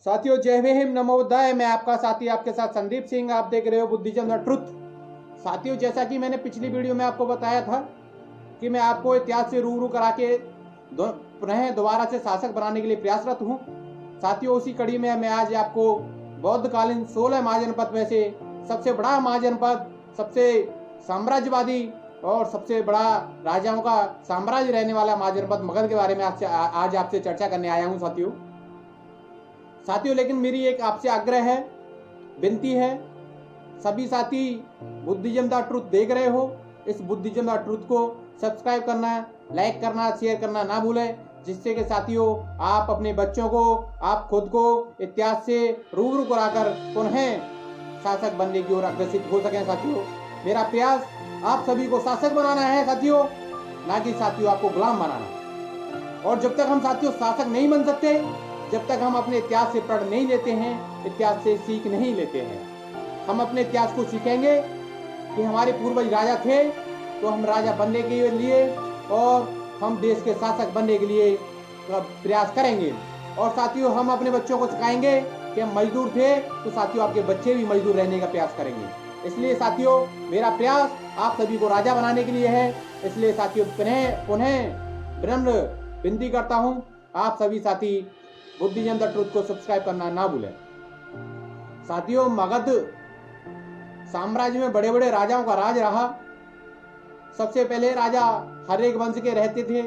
साथियों जय भीम नमो बुद्धाय। मैं आपका साथी आपके साथ संदीप सिंह। आप देख रहे हो बुद्धिज्म द ट्रुथ। साथियों जैसा कि मैंने पिछली वीडियो में आपको बताया था कि मैं आपको इतिहास से रूबरू करा के पुनः दोबारा से शासक बनाने के लिए प्रयासरत हूँ। साथियों उसी कड़ी में मैं आज आपको बौद्धकालीन 16 महाजनपद में से सबसे बड़ा महाजनपद, सबसे साम्राज्यवादी और सबसे बड़ा राजाओं का साम्राज्य रहने वाला महाजनपद मगध के बारे में आज आपसे चर्चा करने आया हूँ। साथियों लेकिन मेरी एक आपसे आग्रह है, विनती है। सभी साथी बुद्धिज्म द ट्रुथ देख रहे हो, इस बुद्धिज्म द ट्रुथ को सब्सक्राइब करना, लाइक करना, शेयर करना ना भूलें, जिससे कि साथियों आप अपने बच्चों को, आप खुद को इतिहास से रूबरू कराकर पुनः शासक बनने की ओर अग्रसित हो सकें। साथियों मेरा प्रयास आप सभी को शासक बनाना है साथियों, ना कि साथियों आपको गुलाम बनाना। और जब तक हम साथियों शासक नहीं बन सकते, जब तक हम अपने इतिहास से प्रण नहीं लेते हैं, इतिहास से सीख नहीं लेते हैं, हम अपने इतिहास को सीखेंगे कि हमारे पूर्वज राजा थे तो हम राजा बनने के लिए और हम देश के शासक बनने के लिए प्रयास करेंगे। और साथियों हम अपने बच्चों को सिखाएंगे कि हम मजदूर थे तो साथियों आपके बच्चे भी मजदूर रहने का प्रयास करेंगे। इसलिए साथियों मेरा प्रयास आप सभी को राजा बनाने के लिए है। इसलिए साथियों पुनः विनम्र विनती करता हूँ, आप सभी साथी बुद्धिज्म द ट्रुथ को सब्सक्राइब करना ना भूलें। साथियों मगध साम्राज्य में बड़े बड़े राजाओं का राज रहा। सबसे पहले राजा हर्यक वंश के रहते थे,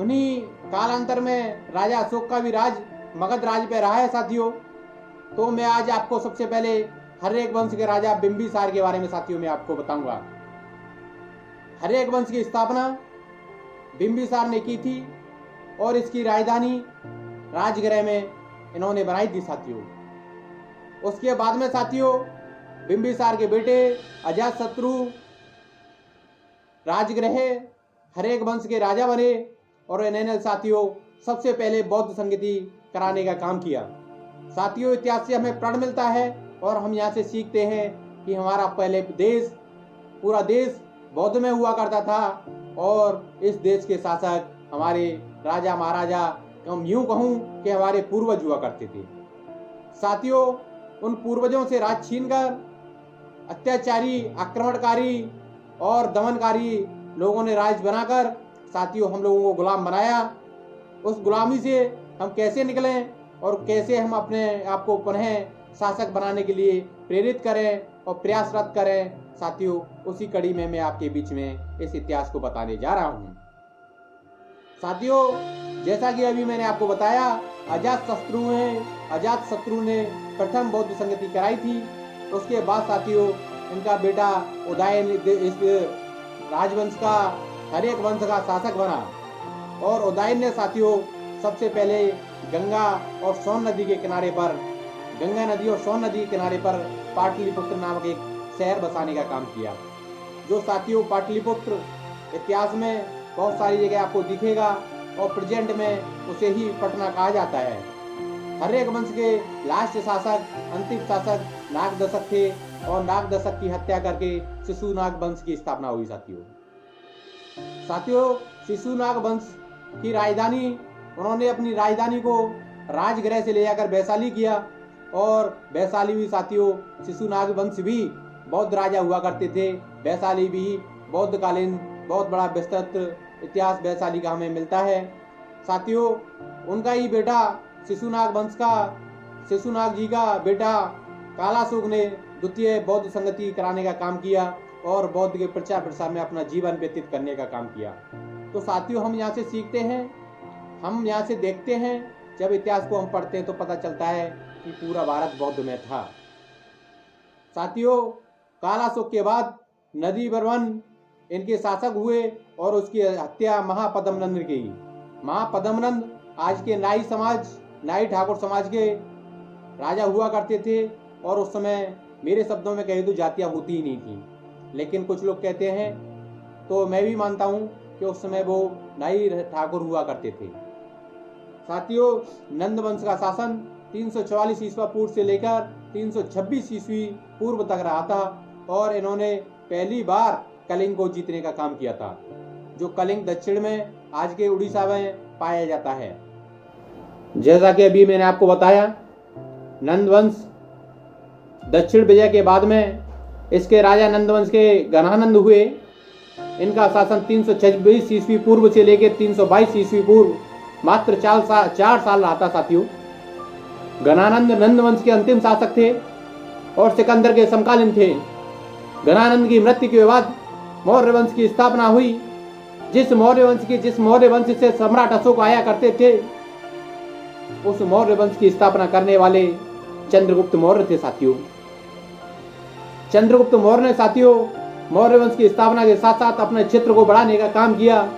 उन्हीं कालांतर में राजा अशोक का भी राज मगध राज पे रहा है। साथियों तो मैं आज आपको सबसे पहले हर्यक वंश के राजा बिंबिसार के बारे में साथियों मैं आपको बताऊंगा। हर्यक वंश की स्थापना बिंबिसार ने की थी और इसकी राजधानी राजगृह में इन्होंने बनाई थी। साथियों उसके बाद में साथियों बिंबिसार के बेटे अजातशत्रु राजगृह हर्यक वंश के राजा बने और इन्होंने साथियों सबसे पहले बौद्ध संगति कराने का काम किया। साथियों इतिहास से हमें प्रण मिलता है और हम यहाँ से सीखते हैं कि हमारा पहले देश, पूरा देश बौद्ध में हुआ करता था और इस देश के शासक हमारे राजा महाराजा, हम यूं कहूं कि हमारे पूर्वज हुआ करते थे। साथियों उन पूर्वजों से राज छीनकर अत्याचारी, आक्रमणकारी और दमनकारी लोगों ने राज बनाकर साथियों हम लोगों को गुलाम बनाया। उस गुलामी से हम कैसे निकलें और कैसे हम अपने आप को पुनः शासक बनाने के लिए प्रेरित करें और प्रयासरत करें, साथियों उसी कड़ी में मैं आपके बीच में इस इतिहास को बताने जा रहा हूं। साथियों जैसा कि अभी मैंने आपको बताया, अजातशत्रु ने प्रथम बौद्ध संगति कराई थी। उसके बाद साथियों इनका बेटा उदयन इस राजवंश का, हर्यक वंश का शासक बना और उदयन ने साथियों सबसे पहले गंगा और सोन नदी के किनारे पर, गंगा नदी और सोन नदी के किनारे पर पाटलिपुत्र नामक एक शहर बसाने का काम किया। जो साथियों पाटलिपुत्र इतिहास में बहुत सारी जगह आपको दिखेगा और प्रेजेंट में उसे ही पटना कहा जाता है। हर्यक वंश के लास्ट शासक, अंतिम शासक नागदशक थे और नागदशक की हत्या करके शिशुनाग वंश की स्थापना हुई। साथियों शिशुनाग वंश की राजधानी, उन्होंने अपनी राजधानी को राजगृह से ले जाकर वैशाली किया और वैशाली भी साथियों शिशुनाग वंश भी बौद्ध राजा हुआ करते थे। वैशाली भी बौद्धकालीन बहुत बड़ा विस्तृत इतिहास वैशाली का हमें मिलता है। साथियों उनका ही बेटा शिशुनाग जी का बेटा कालाशोक ने द्वितीय बौद्ध संगति कराने का काम किया और बौद्ध के प्रचार प्रसार में अपना जीवन व्यतीत करने का काम किया। तो साथियों हम यहाँ से सीखते हैं, हम यहाँ से देखते हैं, जब इतिहास को हम पढ़ते हैं तो पता चलता है कि पूरा भारत बौद्ध में था। साथियों कालाशोक के बाद नंदीवर्मन इनके शासक हुए और उसकी हत्या महापद्मनंद ने की। महापद्मनंद आज के नाई ठाकुर समाज के राजा हुआ करते थे और उस समय मेरे शब्दों में कहे तो जातियां होती ही नहीं थी, लेकिन कुछ लोग कहते हैं तो मैं भी मानता हूं कि उस समय वो नाई ठाकुर हुआ करते थे। साथियों नंद वंश का शासन 344 ईस्वी पूर्व से लेकर 326 ईस्वी पूर्व तक रहा था और इन्होंने पहली बार कलिंग को जीतने का काम किया था, जो कलिंग दक्षिण में आज के उड़ीसा में पाया जाता है। जैसा कि अभी मैंने आपको बताया, नंदवंश दक्षिण विजय के बाद में इसके राजा नंदवंश के गणानंद हुए। इनका शासन 326 ईस्वी पूर्व से लेकर 322 ईस्वी पूर्व मात्र 4 साल रहा था साथियों। गणानंद नंदवंश के अंतिम शासक थे और सिकंदर के समकालीन थे। गणानंद की मृत्यु के बाद मौर्य वंश की स्थापना हुई। जिस मौर्य वंश से सम्राट अशोक आया करते थे, उस मौर्य वंश की स्थापना करने वाले चंद्रगुप्त मौर्य थे साथियों। चंद्रगुप्त मौर्य ने साथियों मौर्य वंश की स्थापना के साथ साथ अपने क्षेत्र को बढ़ाने का काम किया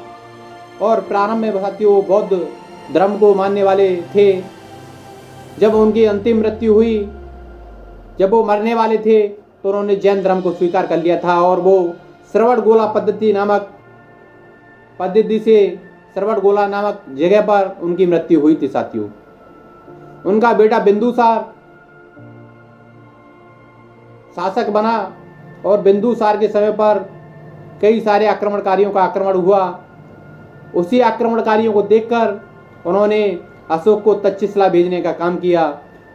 और प्रारंभ में साथियों बौद्ध धर्म को मानने वाले थे। जब उनकी अंतिम मृत्यु हुई, जब वो मरने वाले थे, तो उन्होंने जैन धर्म को स्वीकार कर लिया था और वो श्रवणगोला पद्धति से श्रवणगोला नामक जगह पर उनकी मृत्यु हुई थी साथियों। उनका बेटा बिंदुसार शासक बना और बिंदुसार के समय पर कई सारे आक्रमणकारियों का आक्रमण हुआ। उसी आक्रमणकारियों को देखकर उन्होंने अशोक को तक्षशिला भेजने का काम किया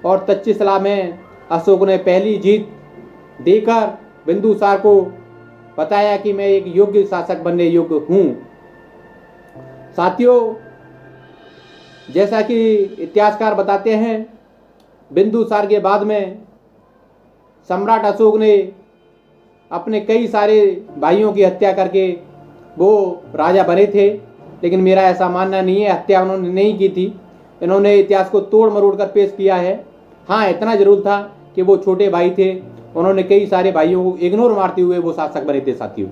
और तक्षशिला में अशोक ने पहली जीत देकर बिंदुसार को बताया कि मैं एक योग्य शासक बनने योग्य हूं। साथियों, जैसा कि इतिहासकार बताते हैं, बिंदुसार के बाद में सम्राट अशोक ने अपने कई सारे भाइयों की हत्या करके वो राजा बने थे, लेकिन मेरा ऐसा मानना नहीं है, हत्या उन्होंने नहीं की थी। इन्होंने इतिहास को तोड़ मरोड़ कर पेश किया है। हाँ, इतना जरूर था कि वो छोटे भाई थे, उन्होंने कई सारे भाइयों को इग्नोर मारते हुए वो शासक बने थे साथियों।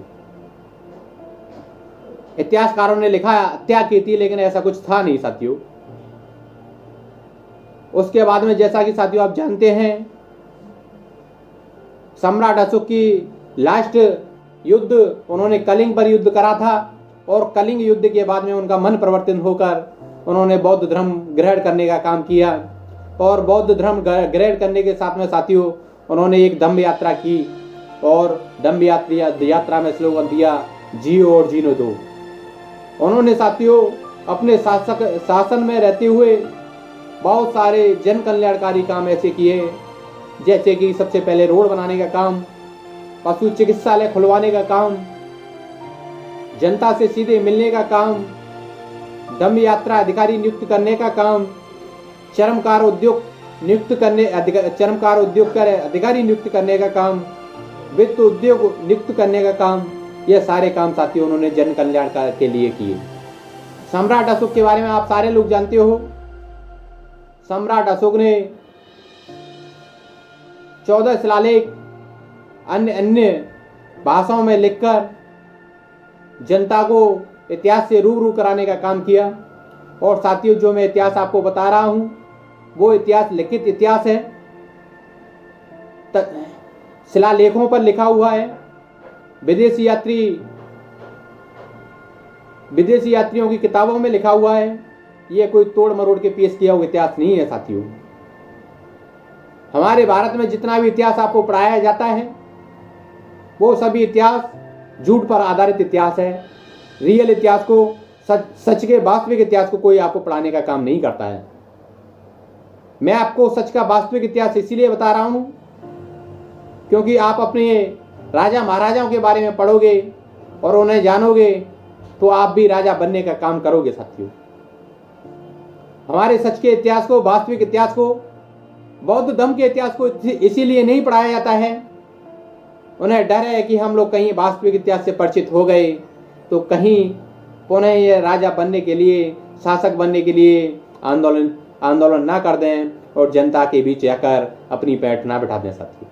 इतिहासकारों ने लिखा हत्या की थी, लेकिन ऐसा कुछ था नहीं साथियों। उसके बाद में जैसा कि साथियों आप जानते हैं, सम्राट अशोक की लास्ट युद्ध उन्होंने कलिंग पर युद्ध करा था और कलिंग युद्ध के बाद में उनका मन परिवर्तन होकर उन्होंने बौद्ध धर्म ग्रहण करने का काम किया और बौद्ध धर्म ग्रहण करने के साथ में साथियों उन्होंने एक दंभ यात्रा की और दंभ यात्रा में स्लोगन दिया, जियो और जीने दो। उन्होंने साथियों अपने शासन में रहते हुए बहुत सारे जन कल्याणकारी काम ऐसे किए, जैसे कि सबसे पहले रोड बनाने का काम, पशु चिकित्सालय खुलवाने का काम, जनता से सीधे मिलने का काम, दंभ यात्रा अधिकारी नियुक्त करने का काम, चर्मकार उद्योग अधिकारी नियुक्त करने का काम, वित्त उद्योग नियुक्त करने का काम, ये सारे काम साथियों उन्होंने जन कल्याण के लिए किए। सम्राट अशोक के बारे में आप सारे लोग जानते हो। सम्राट अशोक ने 14 शिलालेख अन्य भाषाओं में लिखकर जनता को इतिहास से रूबरू कराने का काम किया। और साथियों, जो मैं इतिहास आपको बता रहा हूं वो इतिहास लिखित इतिहास है, शिलालेखों पर लिखा हुआ है। विदेशी यात्रियों की किताबों में लिखा हुआ है। ये कोई तोड़ मरोड़ के पेश किया हुआ इतिहास नहीं है साथियों। हमारे भारत में जितना भी इतिहास आपको पढ़ाया जाता है वो सभी इतिहास झूठ पर आधारित इतिहास है। रियल इतिहास को, सच के वास्तविक इतिहास को कोई आपको पढ़ाने का काम नहीं करता है। मैं आपको सच का वास्तविक इतिहास इसीलिए बता रहा हूं क्योंकि आप अपने राजा महाराजाओं के बारे में पढ़ोगे और उन्हें जानोगे तो आप भी राजा बनने का काम करोगे साथियों। हमारे सच के इतिहास को, वास्तविक इतिहास को, बौद्ध धर्म के इतिहास को इसीलिए नहीं पढ़ाया जाता है। उन्हें डर है कि हम लोग कहीं वास्तविक इतिहास से परिचित हो गए तो कहीं पुनः ये राजा बनने के लिए, शासक बनने के लिए आंदोलन ना कर दें और जनता के बीच आकर अपनी पैठ ना बिठा दें साथियों।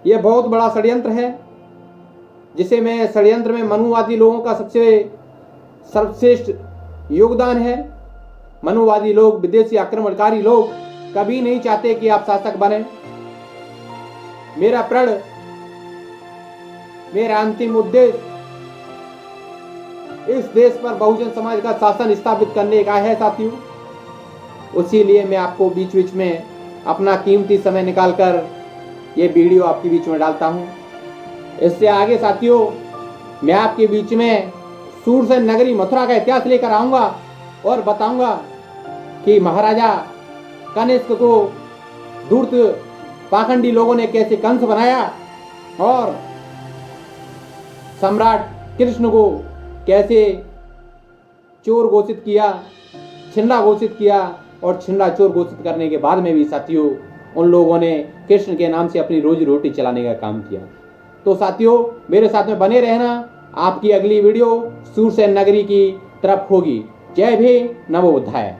यह बहुत बड़ा षड्यंत्र है, जिसे मैं षड्यंत्र में मनुवादी लोगों का सबसे सर्वश्रेष्ठ योगदान है। मनुवादी लोग, विदेशी आक्रमणकारी लोग कभी नहीं चाहते कि आप शासक बने। मेरा प्रण, मेरा अंतिम उद्देश्य इस देश पर बहुजन समाज का शासन स्थापित करने का है साथियों। उसीलिए मैं आपको बीच बीच में अपना कीमती समय निकालकर ये वीडियो आपके बीच में डालता हूं। इससे आगे साथियों मैं आपके बीच में सूरसेन नगरी मथुरा का इतिहास लेकर आऊंगा और बताऊंगा कि महाराजा कनिष्क को धूर्त पाखंडी लोगों ने कैसे कंस बनाया और सम्राट कृष्ण को कैसे चोर घोषित किया, छिंडा घोषित किया, और छिंडा चोर घोषित करने के बाद में भी साथियों उन लोगों ने कृष्ण के नाम से अपनी रोजी रोटी चलाने का काम किया। तो साथियों मेरे साथ में बने रहना, आपकी अगली वीडियो सूरसेन नगरी की तरफ होगी। जय भीम, नमो बुद्धाय।